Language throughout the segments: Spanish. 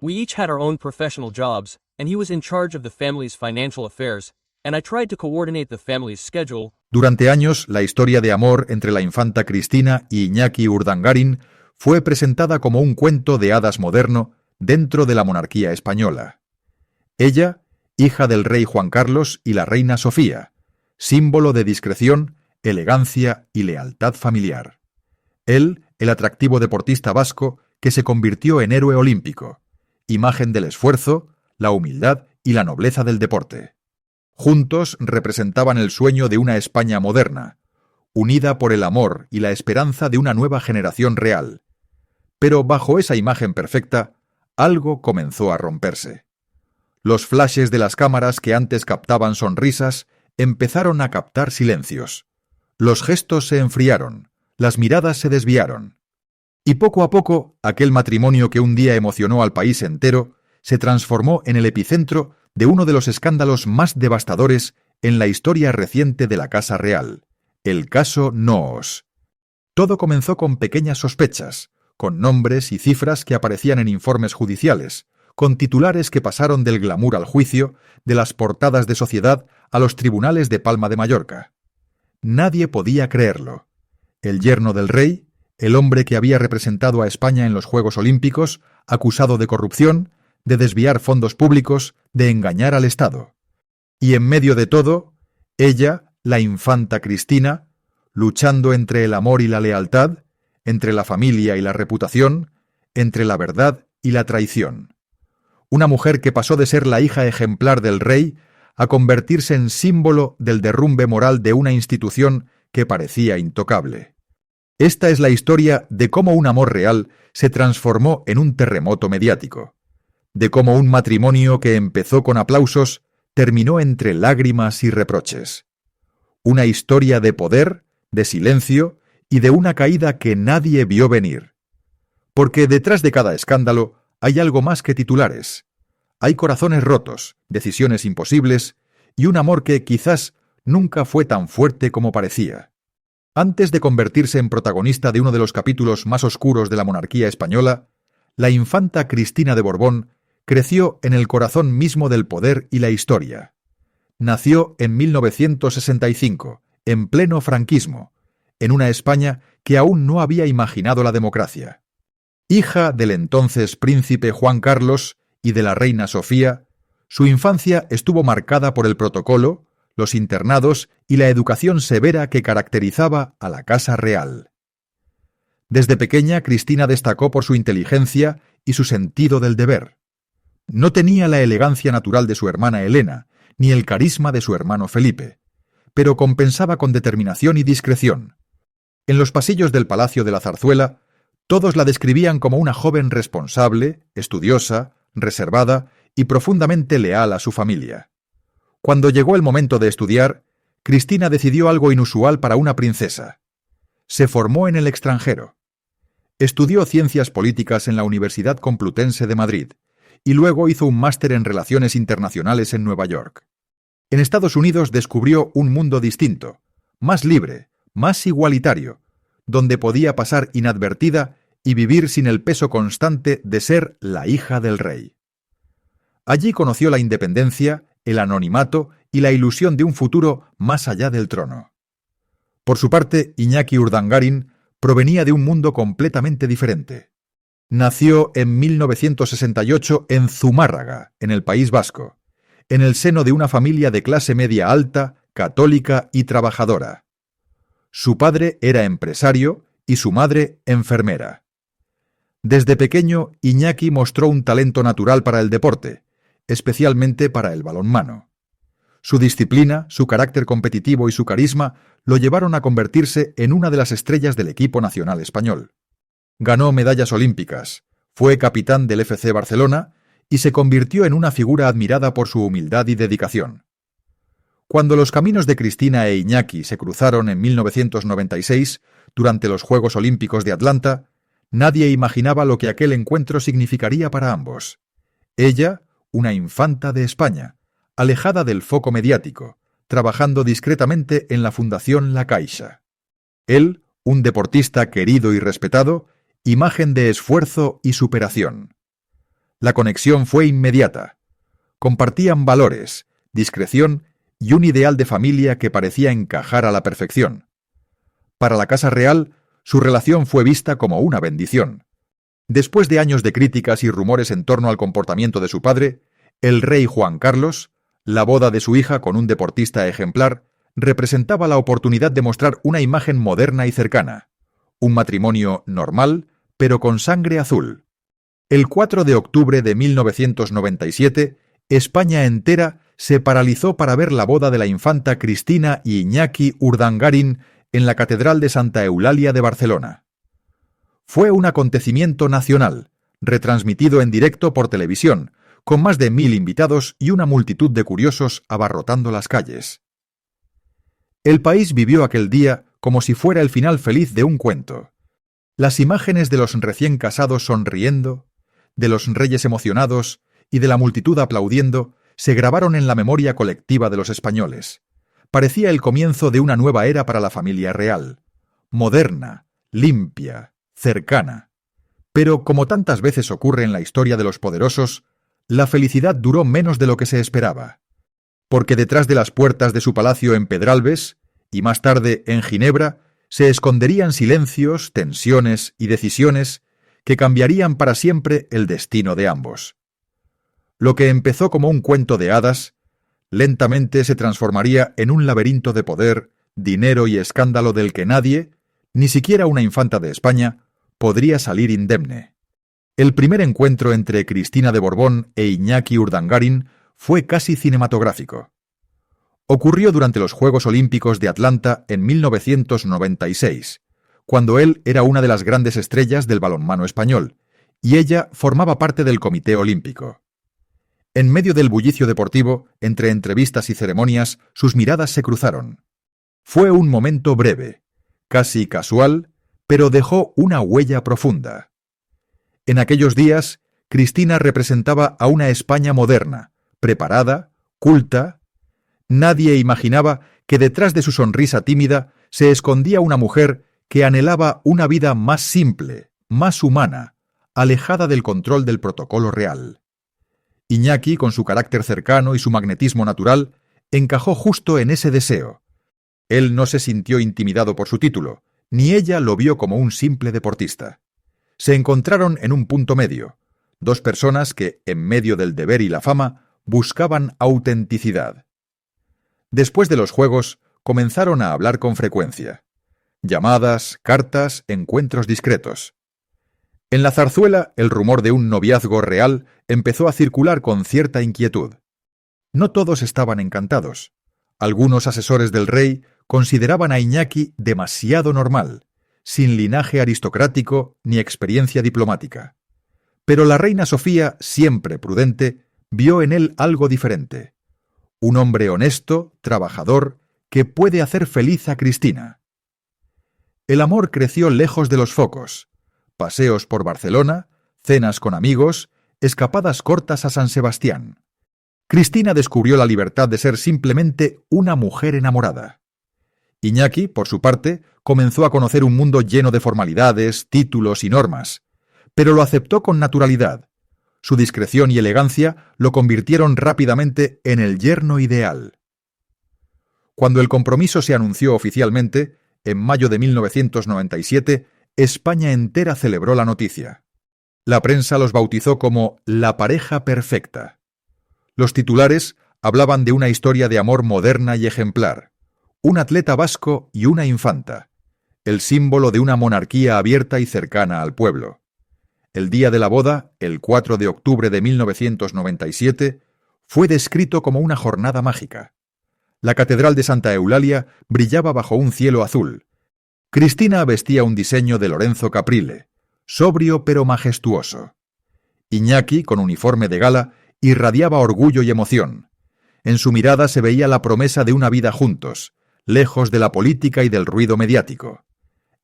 We each had our own professional jobs, and he was in charge of the family's financial affairs, and I tried to coordinate the family's schedule. Durante años, la historia de amor entre la infanta Cristina y Iñaki Urdangarin fue presentada como un cuento de hadas moderno dentro de la monarquía española. Ella, hija del rey Juan Carlos y la reina Sofía, símbolo de discreción, elegancia y lealtad familiar. Él, el atractivo deportista vasco que se convirtió en héroe olímpico, imagen del esfuerzo, la humildad y la nobleza del deporte. Juntos representaban el sueño de una España moderna, unida por el amor y la esperanza de una nueva generación real. Pero bajo esa imagen perfecta, algo comenzó a romperse. Los flashes de las cámaras que antes captaban sonrisas empezaron a captar silencios. Los gestos se enfriaron, las miradas se desviaron. Y poco a poco, aquel matrimonio que un día emocionó al país entero se transformó en el epicentro de uno de los escándalos más devastadores en la historia reciente de la Casa Real, el caso Noos. Todo comenzó con pequeñas sospechas, con nombres y cifras que aparecían en informes judiciales, con titulares que pasaron del glamour al juicio, de las portadas de Sociedad a los tribunales de Palma de Mallorca. Nadie podía creerlo. El yerno del rey, el hombre que había representado a España en los Juegos Olímpicos, acusado de corrupción, de desviar fondos públicos, de engañar al Estado. Y en medio de todo, ella, la infanta Cristina, luchando entre el amor y la lealtad, entre la familia y la reputación, entre la verdad y la traición. Una mujer que pasó de ser la hija ejemplar del rey a convertirse en símbolo del derrumbe moral de una institución que parecía intocable. Esta es la historia de cómo un amor real se transformó en un terremoto mediático, de cómo un matrimonio que empezó con aplausos terminó entre lágrimas y reproches. Una historia de poder, de silencio y de una caída que nadie vio venir. Porque detrás de cada escándalo hay algo más que titulares. Hay corazones rotos, decisiones imposibles y un amor que quizás nunca fue tan fuerte como parecía. Antes de convertirse en protagonista de uno de los capítulos más oscuros de la monarquía española, la infanta Cristina de Borbón creció en el corazón mismo del poder y la historia. Nació en 1965, en pleno franquismo, en una España que aún no había imaginado la democracia. Hija del entonces príncipe Juan Carlos y de la reina Sofía, su infancia estuvo marcada por el protocolo, los internados y la educación severa que caracterizaba a la Casa Real. Desde pequeña, Cristina destacó por su inteligencia y su sentido del deber. No tenía la elegancia natural de su hermana Elena, ni el carisma de su hermano Felipe, pero compensaba con determinación y discreción. En los pasillos del Palacio de la Zarzuela, todos la describían como una joven responsable, estudiosa, reservada y profundamente leal a su familia. Cuando llegó el momento de estudiar, Cristina decidió algo inusual para una princesa. Se formó en el extranjero. Estudió Ciencias Políticas en la Universidad Complutense de Madrid y luego hizo un máster en Relaciones Internacionales en Nueva York. En Estados Unidos descubrió un mundo distinto, más libre, más igualitario, donde podía pasar inadvertida y vivir sin el peso constante de ser la hija del rey. Allí conoció la independencia, el anonimato y la ilusión de un futuro más allá del trono. Por su parte, Iñaki Urdangarin provenía de un mundo completamente diferente. Nació en 1968 en Zumárraga, en el País Vasco, en el seno de una familia de clase media alta, católica y trabajadora. Su padre era empresario y su madre enfermera. Desde pequeño, Iñaki mostró un talento natural para el deporte, especialmente para el balonmano. Su disciplina, su carácter competitivo y su carisma lo llevaron a convertirse en una de las estrellas del equipo nacional español. Ganó medallas olímpicas, fue capitán del FC Barcelona y se convirtió en una figura admirada por su humildad y dedicación. Cuando los caminos de Cristina e Iñaki se cruzaron en 1996, durante los Juegos Olímpicos de Atlanta, nadie imaginaba lo que aquel encuentro significaría para ambos. Ella, una infanta de España, alejada del foco mediático, trabajando discretamente en la Fundación La Caixa. Él, un deportista querido y respetado, imagen de esfuerzo y superación. La conexión fue inmediata. Compartían valores, discreción y un ideal de familia que parecía encajar a la perfección. Para la Casa Real, su relación fue vista como una bendición. Después de años de críticas y rumores en torno al comportamiento de su padre, el rey Juan Carlos, la boda de su hija con un deportista ejemplar, representaba la oportunidad de mostrar una imagen moderna y cercana. Un matrimonio normal, pero con sangre azul. El 4 de octubre de 1997, España entera se paralizó para ver la boda de la infanta Cristina y Iñaki Urdangarin en la Catedral de Santa Eulalia de Barcelona. Fue un acontecimiento nacional, retransmitido en directo por televisión, con más de 1000 invitados y una multitud de curiosos abarrotando las calles. El país vivió aquel día como si fuera el final feliz de un cuento. Las imágenes de los recién casados sonriendo, de los reyes emocionados y de la multitud aplaudiendo se grabaron en la memoria colectiva de los españoles. Parecía el comienzo de una nueva era para la familia real, moderna, limpia, cercana. Pero, como tantas veces ocurre en la historia de los poderosos, la felicidad duró menos de lo que se esperaba. Porque detrás de las puertas de su palacio en Pedralbes, y más tarde en Ginebra, se esconderían silencios, tensiones y decisiones que cambiarían para siempre el destino de ambos. Lo que empezó como un cuento de hadas, lentamente se transformaría en un laberinto de poder, dinero y escándalo del que nadie, ni siquiera una infanta de España, podría salir indemne. El primer encuentro entre Cristina de Borbón e Iñaki Urdangarin fue casi cinematográfico. Ocurrió durante los Juegos Olímpicos de Atlanta en 1996, cuando él era una de las grandes estrellas del balonmano español, y ella formaba parte del Comité Olímpico. En medio del bullicio deportivo, entre entrevistas y ceremonias, sus miradas se cruzaron. Fue un momento breve, casi casual, pero dejó una huella profunda. En aquellos días, Cristina representaba a una España moderna, preparada, culta. Nadie imaginaba que detrás de su sonrisa tímida se escondía una mujer que anhelaba una vida más simple, más humana, alejada del control del protocolo real. Iñaki, con su carácter cercano y su magnetismo natural, encajó justo en ese deseo. Él no se sintió intimidado por su título, ni ella lo vio como un simple deportista. Se encontraron en un punto medio, dos personas que, en medio del deber y la fama, buscaban autenticidad. Después de los Juegos, comenzaron a hablar con frecuencia. Llamadas, cartas, encuentros discretos. En la zarzuela, el rumor de un noviazgo real empezó a circular con cierta inquietud. No todos estaban encantados. Algunos asesores del rey consideraban a Iñaki demasiado normal, sin linaje aristocrático ni experiencia diplomática. Pero la reina Sofía, siempre prudente, vio en él algo diferente. Un hombre honesto, trabajador, que puede hacer feliz a Cristina. El amor creció lejos de los focos. Paseos por Barcelona, cenas con amigos, escapadas cortas a San Sebastián. Cristina descubrió la libertad de ser simplemente una mujer enamorada. Iñaki, por su parte, comenzó a conocer un mundo lleno de formalidades, títulos y normas, pero lo aceptó con naturalidad. Su discreción y elegancia lo convirtieron rápidamente en el yerno ideal. Cuando el compromiso se anunció oficialmente, en mayo de 1997, España entera celebró la noticia. La prensa los bautizó como la pareja perfecta. Los titulares hablaban de una historia de amor moderna y ejemplar, un atleta vasco y una infanta, el símbolo de una monarquía abierta y cercana al pueblo. El día de la boda, el 4 de octubre de 1997, fue descrito como una jornada mágica. La Catedral de Santa Eulalia brillaba bajo un cielo azul. Cristina vestía un diseño de Lorenzo Caprile, sobrio pero majestuoso. Iñaki, con uniforme de gala, irradiaba orgullo y emoción. En su mirada se veía la promesa de una vida juntos, lejos de la política y del ruido mediático.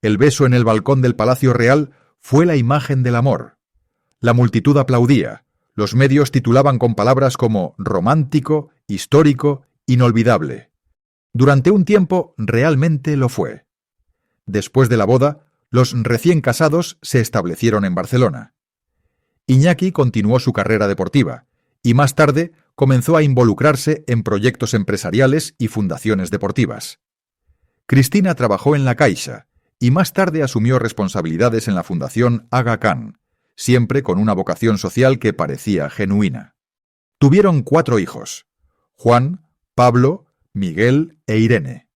El beso en el balcón del Palacio Real fue la imagen del amor. La multitud aplaudía. Los medios titulaban con palabras como romántico, histórico, inolvidable. Durante un tiempo realmente lo fue. Después de la boda, los recién casados se establecieron en Barcelona. Iñaki continuó su carrera deportiva y más tarde comenzó a involucrarse en proyectos empresariales y fundaciones deportivas. Cristina trabajó en la Caixa y más tarde asumió responsabilidades en la Fundación Aga Khan, siempre con una vocación social que parecía genuina. Tuvieron 4 hijos: Juan, Pablo, Miguel e Irene.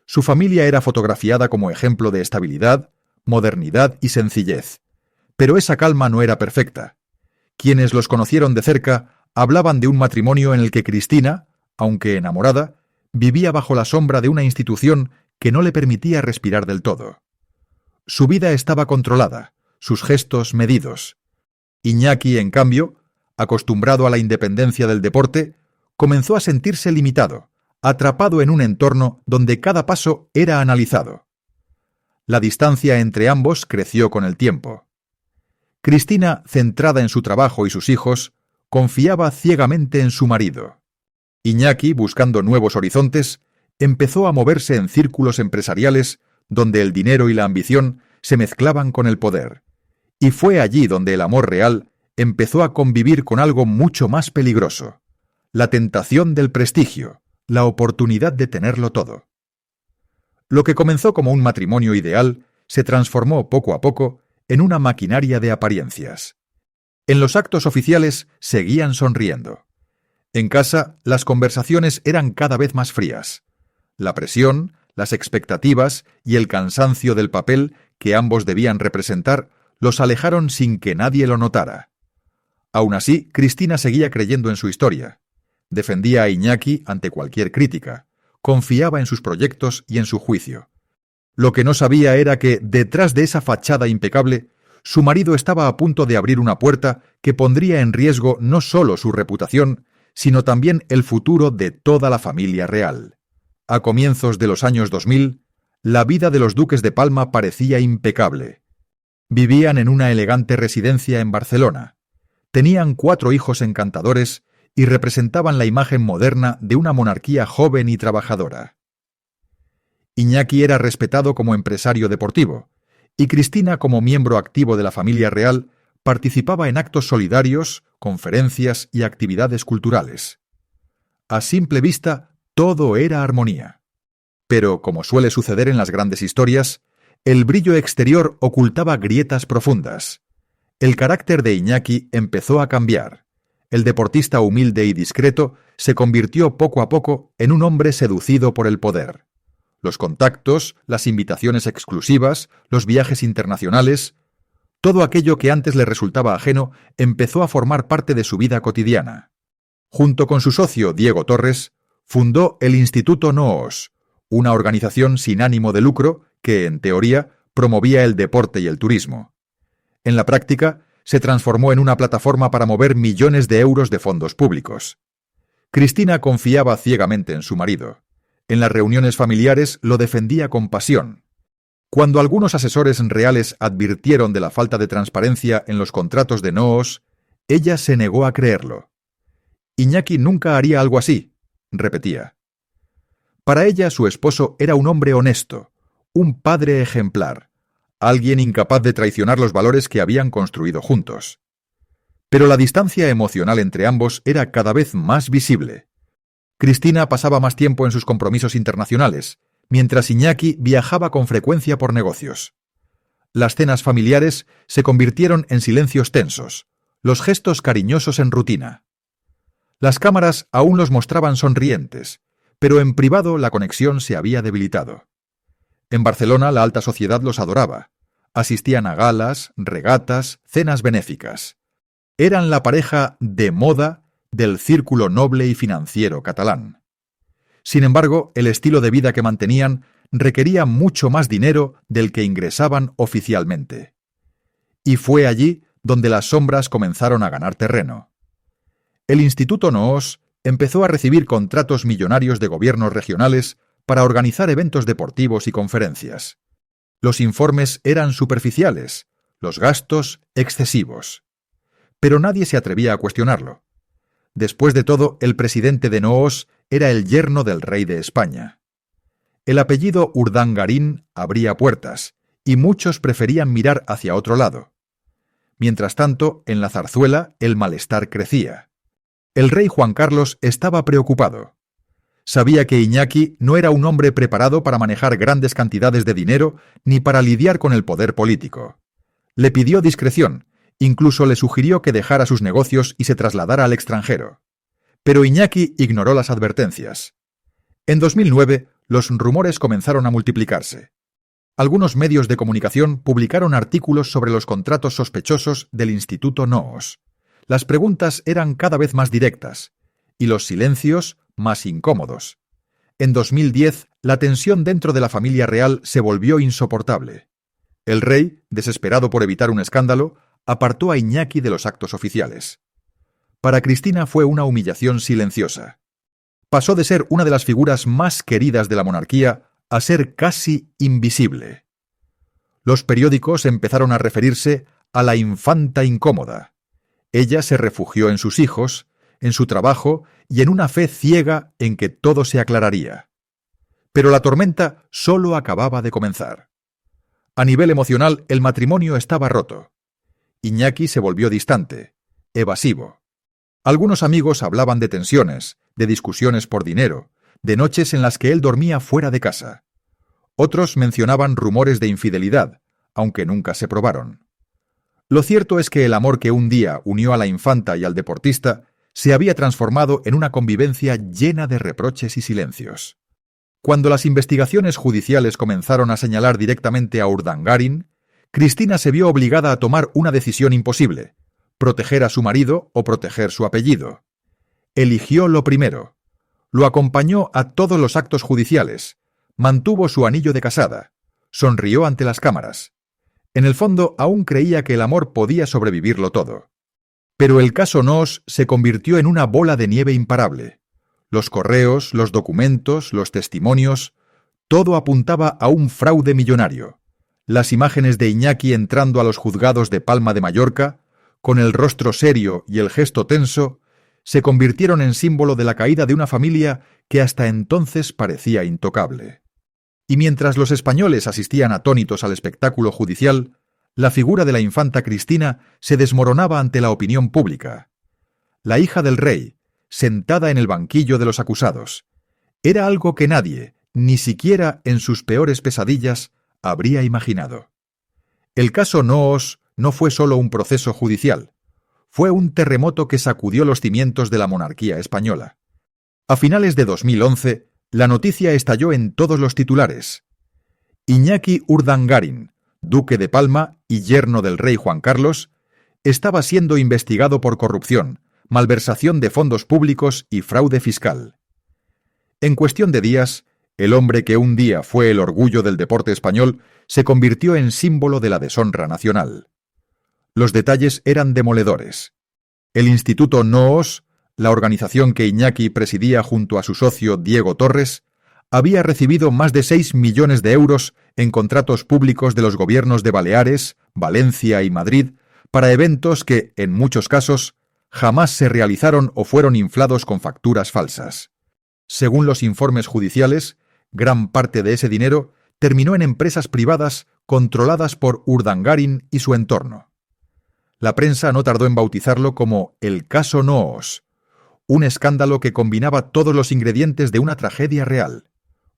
Su familia era fotografiada como ejemplo de estabilidad, modernidad y sencillez, pero esa calma no era perfecta. Quienes los conocieron de cerca hablaban de un matrimonio en el que Cristina, aunque enamorada, vivía bajo la sombra de una institución que no le permitía respirar del todo. Su vida estaba controlada, sus gestos medidos. Iñaki, en cambio, acostumbrado a la independencia del deporte, comenzó a sentirse limitado, atrapado en un entorno donde cada paso era analizado. La distancia entre ambos creció con el tiempo. Cristina, centrada en su trabajo y sus hijos, confiaba ciegamente en su marido. Iñaki, buscando nuevos horizontes, empezó a moverse en círculos empresariales donde el dinero y la ambición se mezclaban con el poder, y fue allí donde el amor real empezó a convivir con algo mucho más peligroso: la tentación del prestigio, la oportunidad de tenerlo todo. Lo que comenzó como un matrimonio ideal se transformó poco a poco en una maquinaria de apariencias. En los actos oficiales seguían sonriendo. En casa, las conversaciones eran cada vez más frías. La presión, las expectativas y el cansancio del papel que ambos debían representar los alejaron sin que nadie lo notara. Aún así, Cristina seguía creyendo en su historia. Defendía a Iñaki ante cualquier crítica. Confiaba en sus proyectos y en su juicio. Lo que no sabía era que, detrás de esa fachada impecable, su marido estaba a punto de abrir una puerta que pondría en riesgo no solo su reputación, sino también el futuro de toda la familia real. A comienzos de los años 2000, la vida de los duques de Palma parecía impecable. Vivían en una elegante residencia en Barcelona. Tenían 4 hijos encantadores y representaban la imagen moderna de una monarquía joven y trabajadora. Iñaki era respetado como empresario deportivo, y Cristina, como miembro activo de la familia real, participaba en actos solidarios, conferencias y actividades culturales. A simple vista, todo era armonía. Pero, como suele suceder en las grandes historias, el brillo exterior ocultaba grietas profundas. El carácter de Iñaki empezó a cambiar. El deportista humilde y discreto se convirtió poco a poco en un hombre seducido por el poder. Los contactos, las invitaciones exclusivas, los viajes internacionales, todo aquello que antes le resultaba ajeno empezó a formar parte de su vida cotidiana. Junto con su socio Diego Torres, fundó el Instituto NOOS, una organización sin ánimo de lucro que, en teoría, promovía el deporte y el turismo. En la práctica, se transformó en una plataforma para mover millones de euros de fondos públicos. Cristina confiaba ciegamente en su marido. En las reuniones familiares lo defendía con pasión. Cuando algunos asesores reales advirtieron de la falta de transparencia en los contratos de NOOS, ella se negó a creerlo. Iñaki nunca haría algo así, repetía. Para ella, su esposo era un hombre honesto, un padre ejemplar, alguien incapaz de traicionar los valores que habían construido juntos. Pero la distancia emocional entre ambos era cada vez más visible. Cristina pasaba más tiempo en sus compromisos internacionales, mientras Iñaki viajaba con frecuencia por negocios. Las cenas familiares se convirtieron en silencios tensos, los gestos cariñosos en rutina. Las cámaras aún los mostraban sonrientes, pero en privado la conexión se había debilitado. En Barcelona la alta sociedad los adoraba. Asistían a galas, regatas, cenas benéficas. Eran la pareja de moda del círculo noble y financiero catalán. Sin embargo, el estilo de vida que mantenían requería mucho más dinero del que ingresaban oficialmente. Y fue allí donde las sombras comenzaron a ganar terreno. El Instituto NOOS empezó a recibir contratos millonarios de gobiernos regionales para organizar eventos deportivos y conferencias. Los informes eran superficiales, los gastos excesivos. Pero nadie se atrevía a cuestionarlo. Después de todo, el presidente de NOOS era el yerno del rey de España. El apellido Urdangarín abría puertas, y muchos preferían mirar hacia otro lado. Mientras tanto, en la Zarzuela, el malestar crecía. El rey Juan Carlos estaba preocupado. Sabía que Iñaki no era un hombre preparado para manejar grandes cantidades de dinero ni para lidiar con el poder político. Le pidió discreción, incluso le sugirió que dejara sus negocios y se trasladara al extranjero. Pero Iñaki ignoró las advertencias. En 2009, los rumores comenzaron a multiplicarse. Algunos medios de comunicación publicaron artículos sobre los contratos sospechosos del Instituto Noos. Las preguntas eran cada vez más directas, y los silencios más incómodos. En 2010, la tensión dentro de la familia real se volvió insoportable. El rey, desesperado por evitar un escándalo, apartó a Iñaki de los actos oficiales. Para Cristina fue una humillación silenciosa. Pasó de ser una de las figuras más queridas de la monarquía a ser casi invisible. Los periódicos empezaron a referirse a la infanta incómoda. Ella se refugió en sus hijos, en su trabajo y en una fe ciega en que todo se aclararía. Pero la tormenta solo acababa de comenzar. A nivel emocional, el matrimonio estaba roto. Iñaki se volvió distante, evasivo. Algunos amigos hablaban de tensiones, de discusiones por dinero, de noches en las que él dormía fuera de casa. Otros mencionaban rumores de infidelidad, aunque nunca se probaron. Lo cierto es que el amor que un día unió a la infanta y al deportista se había transformado en una convivencia llena de reproches y silencios. Cuando las investigaciones judiciales comenzaron a señalar directamente a Urdangarin, Cristina se vio obligada a tomar una decisión imposible: proteger a su marido o proteger su apellido. Eligió lo primero. Lo acompañó a todos los actos judiciales, mantuvo su anillo de casada, sonrió ante las cámaras. En el fondo, aún creía que el amor podía sobrevivirlo todo. Pero el caso Noos se convirtió en una bola de nieve imparable. Los correos, los documentos, los testimonios, todo apuntaba a un fraude millonario. Las imágenes de Iñaki entrando a los juzgados de Palma de Mallorca, con el rostro serio y el gesto tenso, se convirtieron en símbolo de la caída de una familia que hasta entonces parecía intocable. Y mientras los españoles asistían atónitos al espectáculo judicial, la figura de la infanta Cristina se desmoronaba ante la opinión pública. La hija del rey, sentada en el banquillo de los acusados, era algo que nadie, ni siquiera en sus peores pesadillas, habría imaginado. El caso Noos no fue solo un proceso judicial, fue un terremoto que sacudió los cimientos de la monarquía española. A finales de 2011, la noticia estalló en todos los titulares. Iñaki Urdangarin, duque de Palma y yerno del rey Juan Carlos, estaba siendo investigado por corrupción, malversación de fondos públicos y fraude fiscal. En cuestión de días, el hombre que un día fue el orgullo del deporte español se convirtió en símbolo de la deshonra nacional. Los detalles eran demoledores. El Instituto Noos, la organización que Iñaki presidía junto a su socio Diego Torres, había recibido más de 6 millones de euros en contratos públicos de los gobiernos de Baleares, Valencia y Madrid para eventos que, en muchos casos, jamás se realizaron o fueron inflados con facturas falsas. Según los informes judiciales, gran parte de ese dinero terminó en empresas privadas controladas por Urdangarin y su entorno. La prensa no tardó en bautizarlo como el caso Noos, un escándalo que combinaba todos los ingredientes de una tragedia real: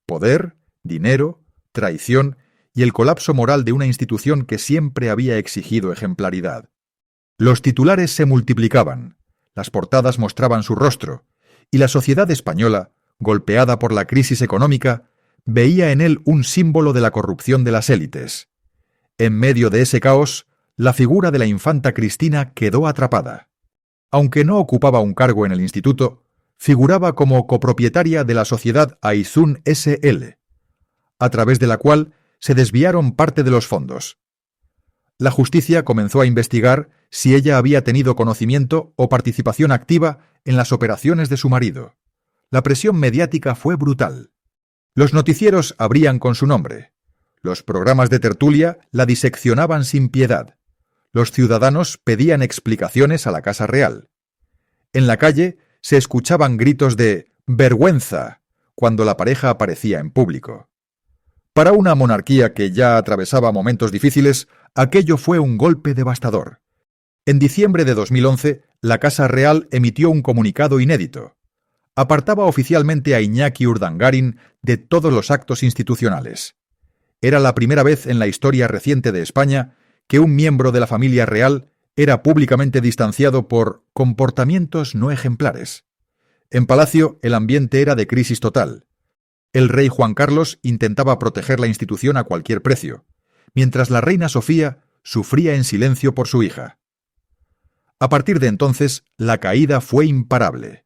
poder, dinero, traición y el colapso moral de una institución que siempre había exigido ejemplaridad. Los titulares se multiplicaban, las portadas mostraban su rostro, y la sociedad española, golpeada por la crisis económica, veía en él un símbolo de la corrupción de las élites. En medio de ese caos, la figura de la infanta Cristina quedó atrapada. Aunque no ocupaba un cargo en el instituto, figuraba como copropietaria de la sociedad Aizun S.L., a través de la cual se desviaron parte de los fondos. La justicia comenzó a investigar si ella había tenido conocimiento o participación activa en las operaciones de su marido. La presión mediática fue brutal. Los noticieros abrían con su nombre. Los programas de tertulia la diseccionaban sin piedad. Los ciudadanos pedían explicaciones a la Casa Real. En la calle se escuchaban gritos de «vergüenza» cuando la pareja aparecía en público. Para una monarquía que ya atravesaba momentos difíciles, aquello fue un golpe devastador. En diciembre de 2011, la Casa Real emitió un comunicado inédito. Apartaba oficialmente a Iñaki Urdangarin de todos los actos institucionales. Era la primera vez en la historia reciente de España que un miembro de la familia real era públicamente distanciado por comportamientos no ejemplares. En Palacio, el ambiente era de crisis total. El rey Juan Carlos intentaba proteger la institución a cualquier precio, mientras la reina Sofía sufría en silencio por su hija. A partir de entonces, la caída fue imparable.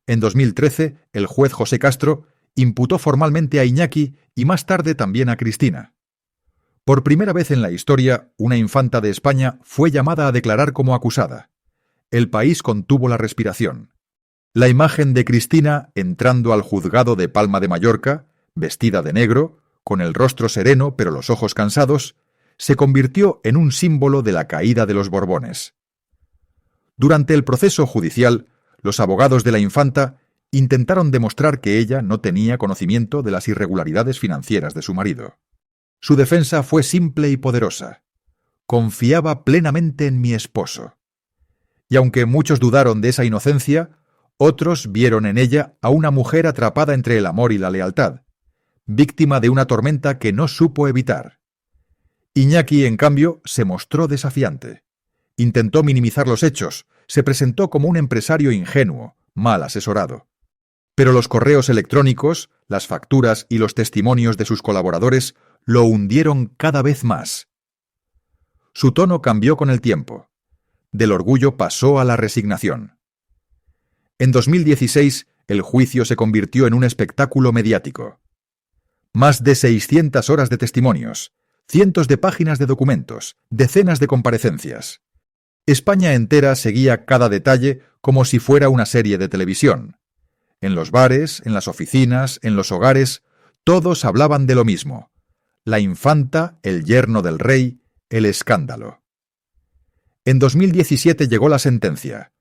En 2013, el juez José Castro imputó formalmente a Iñaki y más tarde también a Cristina. Por primera vez en la historia, una infanta de España fue llamada a declarar como acusada. El país contuvo la respiración. La imagen de Cristina entrando al juzgado de Palma de Mallorca, vestida de negro, con el rostro sereno pero los ojos cansados, se convirtió en un símbolo de la caída de los Borbones. Durante el proceso judicial, los abogados de la infanta intentaron demostrar que ella no tenía conocimiento de las irregularidades financieras de su marido. Su defensa fue simple y poderosa. Confiaba plenamente en mi esposo. Y aunque muchos dudaron de esa inocencia, otros vieron en ella a una mujer atrapada entre el amor y la lealtad, víctima de una tormenta que no supo evitar. Iñaki, en cambio, se mostró desafiante. Intentó minimizar los hechos, se presentó como un empresario ingenuo, mal asesorado. Pero los correos electrónicos, las facturas y los testimonios de sus colaboradores lo hundieron cada vez más. Su tono cambió con el tiempo. Del orgullo pasó a la resignación. En 2016, el juicio se convirtió en un espectáculo mediático. Más de 600 horas de testimonios, cientos de páginas de documentos, decenas de comparecencias. España entera seguía cada detalle como si fuera una serie de televisión. En los bares, en las oficinas, en los hogares, todos hablaban de lo mismo. La infanta, el yerno del rey, el escándalo. En 2017 llegó la sentencia.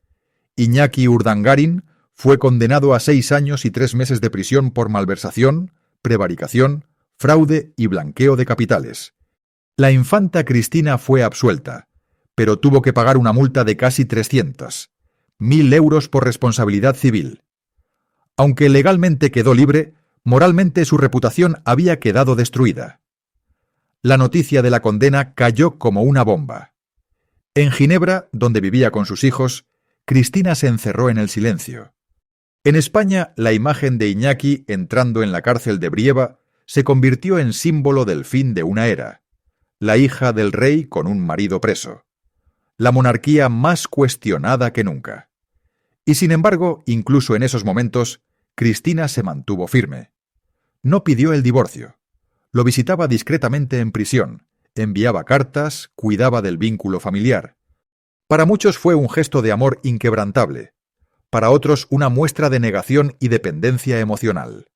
Iñaki Urdangarin fue condenado a 6 años y 3 meses de prisión por malversación, prevaricación, fraude y blanqueo de capitales. La infanta Cristina fue absuelta, pero tuvo que pagar una multa de casi 300.000 euros por responsabilidad civil. Aunque legalmente quedó libre, moralmente su reputación había quedado destruida. La noticia de la condena cayó como una bomba. En Ginebra, donde vivía con sus hijos, Cristina se encerró en el silencio. En España, la imagen de Iñaki entrando en la cárcel de Brieva se convirtió en símbolo del fin de una era. La hija del rey con un marido preso. La monarquía más cuestionada que nunca. Y sin embargo, incluso en esos momentos, Cristina se mantuvo firme. No pidió el divorcio. Lo visitaba discretamente en prisión, enviaba cartas, cuidaba del vínculo familiar. Para muchos fue un gesto de amor inquebrantable, para otros una muestra de negación y dependencia emocional.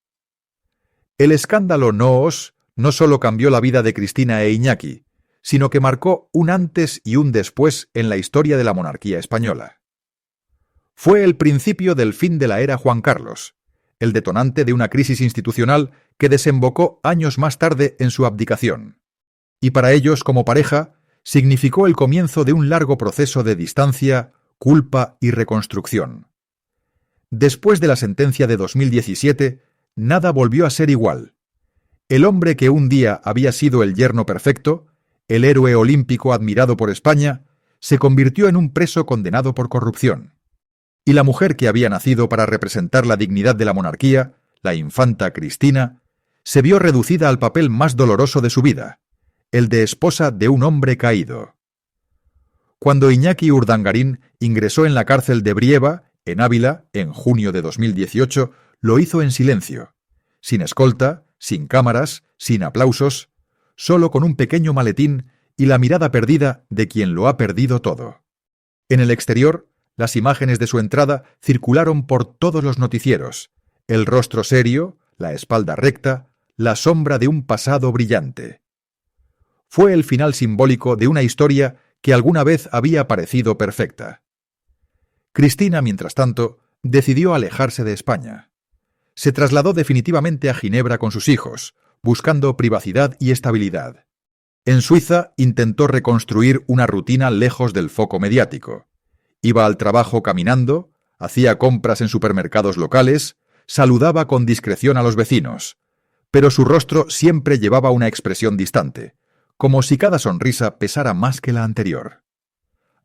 El escándalo NOOS no solo cambió la vida de Cristina e Iñaki, sino que marcó un antes y un después en la historia de la monarquía española. Fue el principio del fin de la era Juan Carlos, el detonante de una crisis institucional que desembocó años más tarde en su abdicación. Y para ellos, como pareja, significó el comienzo de un largo proceso de distancia, culpa y reconstrucción. Después de la sentencia de 2017, nada volvió a ser igual. El hombre que un día había sido el yerno perfecto, el héroe olímpico admirado por España, se convirtió en un preso condenado por corrupción. Y la mujer que había nacido para representar la dignidad de la monarquía, la infanta Cristina, se vio reducida al papel más doloroso de su vida, el de esposa de un hombre caído. Cuando Iñaki Urdangarin ingresó en la cárcel de Brieva, en Ávila, en junio de 2018, lo hizo en silencio, sin escolta, sin cámaras, sin aplausos, solo con un pequeño maletín y la mirada perdida de quien lo ha perdido todo. En el exterior, las imágenes de su entrada circularon por todos los noticieros, el rostro serio, la espalda recta, la sombra de un pasado brillante. Fue el final simbólico de una historia que alguna vez había parecido perfecta. Cristina, mientras tanto, decidió alejarse de España. Se trasladó definitivamente a Ginebra con sus hijos, buscando privacidad y estabilidad. En Suiza intentó reconstruir una rutina lejos del foco mediático. Iba al trabajo caminando, hacía compras en supermercados locales, saludaba con discreción a los vecinos, pero su rostro siempre llevaba una expresión distante, como si cada sonrisa pesara más que la anterior.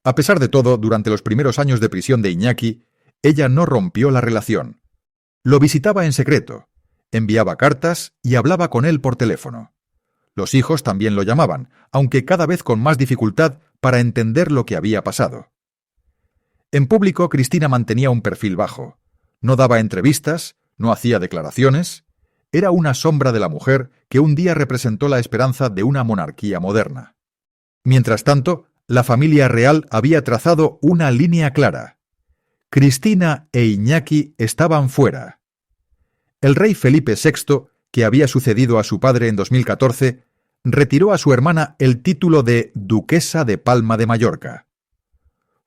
A pesar de todo, durante los primeros años de prisión de Iñaki, ella no rompió la relación. Lo visitaba en secreto, enviaba cartas y hablaba con él por teléfono. Los hijos también lo llamaban, aunque cada vez con más dificultad para entender lo que había pasado. En público, Cristina mantenía un perfil bajo. No daba entrevistas, no hacía declaraciones. Era una sombra de la mujer que un día representó la esperanza de una monarquía moderna. Mientras tanto, la familia real había trazado una línea clara. Cristina e Iñaki estaban fuera. El rey Felipe VI, que había sucedido a su padre en 2014, retiró a su hermana el título de Duquesa de Palma de Mallorca.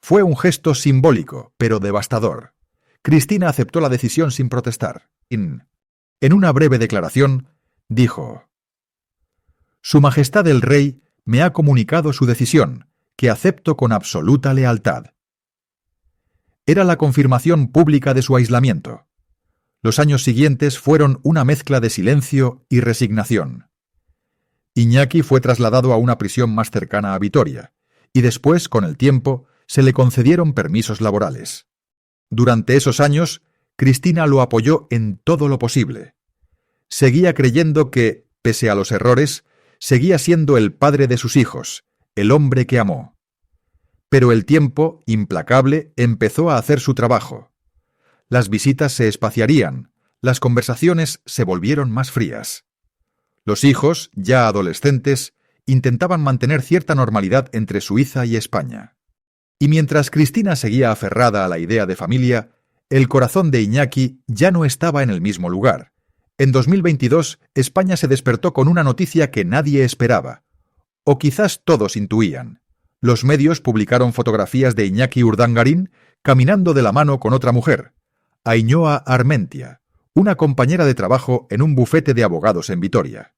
Fue un gesto simbólico, pero devastador. Cristina aceptó la decisión sin protestar. En una breve declaración, dijo: «Su Majestad el Rey me ha comunicado su decisión, que acepto con absoluta lealtad». Era la confirmación pública de su aislamiento. Los años siguientes fueron una mezcla de silencio y resignación. Iñaki fue trasladado a una prisión más cercana a Vitoria, y después, con el tiempo, se le concedieron permisos laborales. Durante esos años, Cristina lo apoyó en todo lo posible. Seguía creyendo que, pese a los errores, seguía siendo el padre de sus hijos, el hombre que amó. Pero el tiempo, implacable, empezó a hacer su trabajo. Las visitas se espaciarían, las conversaciones se volvieron más frías. Los hijos, ya adolescentes, intentaban mantener cierta normalidad entre Suiza y España. Y mientras Cristina seguía aferrada a la idea de familia, el corazón de Iñaki ya no estaba en el mismo lugar. En 2022, España se despertó con una noticia que nadie esperaba, o quizás todos intuían. Los medios publicaron fotografías de Iñaki Urdangarín caminando de la mano con otra mujer, Ainhoa Armentia, una compañera de trabajo en un bufete de abogados en Vitoria.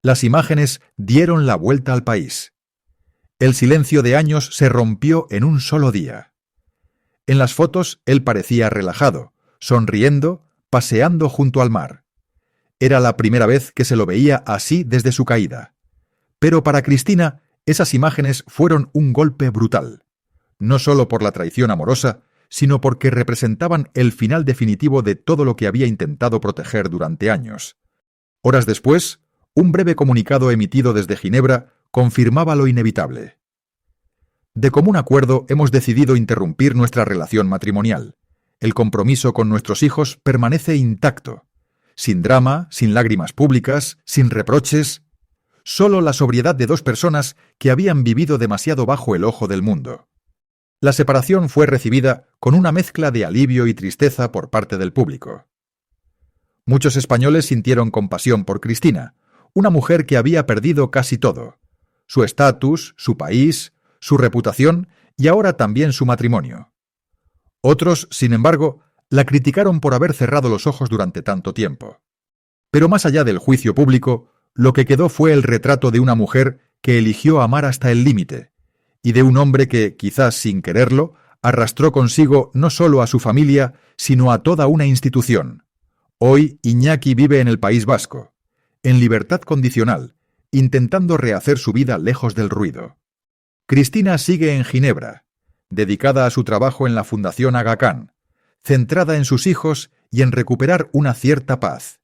Las imágenes dieron la vuelta al país. El silencio de años se rompió en un solo día. En las fotos él parecía relajado, sonriendo, paseando junto al mar. Era la primera vez que se lo veía así desde su caída. Pero para Cristina, esas imágenes fueron un golpe brutal. No solo por la traición amorosa, sino porque representaban el final definitivo de todo lo que había intentado proteger durante años. Horas después, un breve comunicado emitido desde Ginebra confirmaba lo inevitable. De común acuerdo hemos decidido interrumpir nuestra relación matrimonial. El compromiso con nuestros hijos permanece intacto. Sin drama, sin lágrimas públicas, sin reproches. Solo la sobriedad de dos personas que habían vivido demasiado bajo el ojo del mundo. La separación fue recibida con una mezcla de alivio y tristeza por parte del público. Muchos españoles sintieron compasión por Cristina, una mujer que había perdido casi todo: su estatus, su país, su reputación y ahora también su matrimonio. Otros, sin embargo, la criticaron por haber cerrado los ojos durante tanto tiempo. Pero más allá del juicio público, lo que quedó fue el retrato de una mujer que eligió amar hasta el límite, y de un hombre que, quizás sin quererlo, arrastró consigo no solo a su familia, sino a toda una institución. Hoy Iñaki vive en el País Vasco, en libertad condicional, intentando rehacer su vida lejos del ruido. Cristina sigue en Ginebra, dedicada a su trabajo en la Fundación Aga Khan, centrada en sus hijos y en recuperar una cierta paz.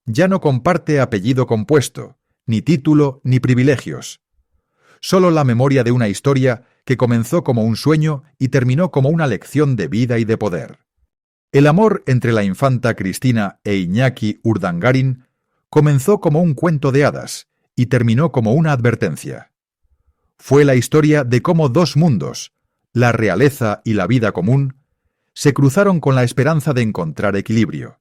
Ya no comparte apellido compuesto, ni título ni privilegios. Solo la memoria de una historia que comenzó como un sueño y terminó como una lección de vida y de poder. El amor entre la infanta Cristina e Iñaki Urdangarín comenzó como un cuento de hadas y terminó como una advertencia. Fue la historia de cómo dos mundos, la realeza y la vida común, se cruzaron con la esperanza de encontrar equilibrio,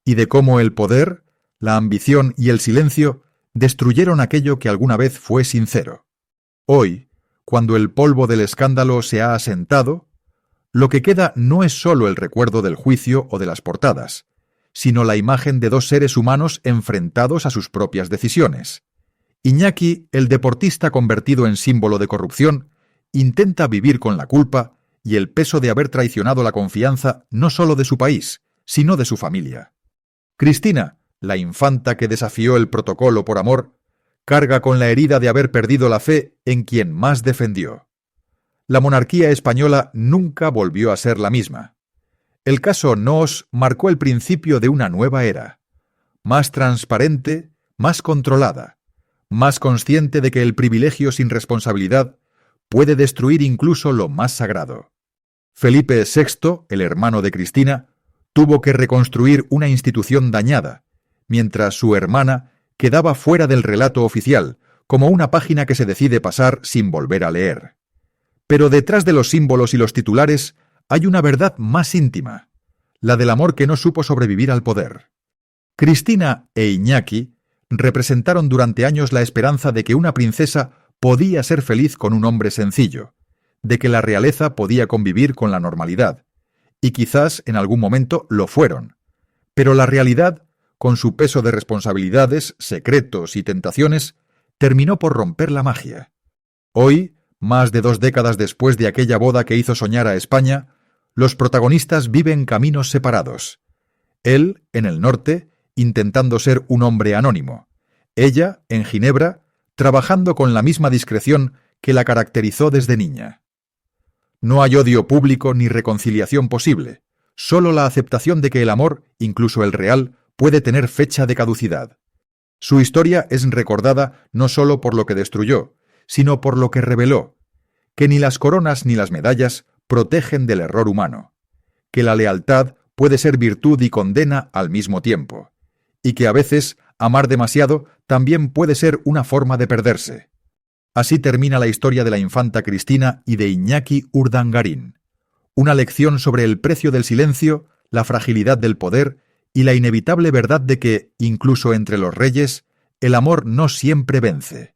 y de cómo el poder, la ambición y el silencio destruyeron aquello que alguna vez fue sincero. Hoy, cuando el polvo del escándalo se ha asentado, lo que queda no es solo el recuerdo del juicio o de las portadas, sino la imagen de dos seres humanos enfrentados a sus propias decisiones, Iñaki, el deportista convertido en símbolo de corrupción, intenta vivir con la culpa y el peso de haber traicionado la confianza no solo de su país, sino de su familia. Cristina, la infanta que desafió el protocolo por amor, carga con la herida de haber perdido la fe en quien más defendió. La monarquía española nunca volvió a ser la misma. El caso Noos marcó el principio de una nueva era, más transparente, más controlada, más consciente de que el privilegio sin responsabilidad puede destruir incluso lo más sagrado. Felipe VI, el hermano de Cristina, tuvo que reconstruir una institución dañada, mientras su hermana quedaba fuera del relato oficial, como una página que se decide pasar sin volver a leer. Pero detrás de los símbolos y los titulares hay una verdad más íntima, la del amor que no supo sobrevivir al poder. Cristina e Iñaki representaron durante años la esperanza de que una princesa podía ser feliz con un hombre sencillo, de que la realeza podía convivir con la normalidad, y quizás en algún momento lo fueron. Pero la realidad, con su peso de responsabilidades, secretos y tentaciones, terminó por romper la magia. Hoy, más de 2 décadas después de aquella boda que hizo soñar a España, los protagonistas viven caminos separados. Él, en el norte, intentando ser un hombre anónimo. Ella, en Ginebra, trabajando con la misma discreción que la caracterizó desde niña. No hay odio público ni reconciliación posible, solo la aceptación de que el amor, incluso el real, puede tener fecha de caducidad. Su historia es recordada no solo por lo que destruyó, sino por lo que reveló, que ni las coronas ni las medallas protegen del error humano, que la lealtad puede ser virtud y condena al mismo tiempo, y que a veces amar demasiado también puede ser una forma de perderse. Así termina la historia de la infanta Cristina y de Iñaki Urdangarín, una lección sobre el precio del silencio, la fragilidad del poder y la inevitable verdad de que, incluso entre los reyes, el amor no siempre vence.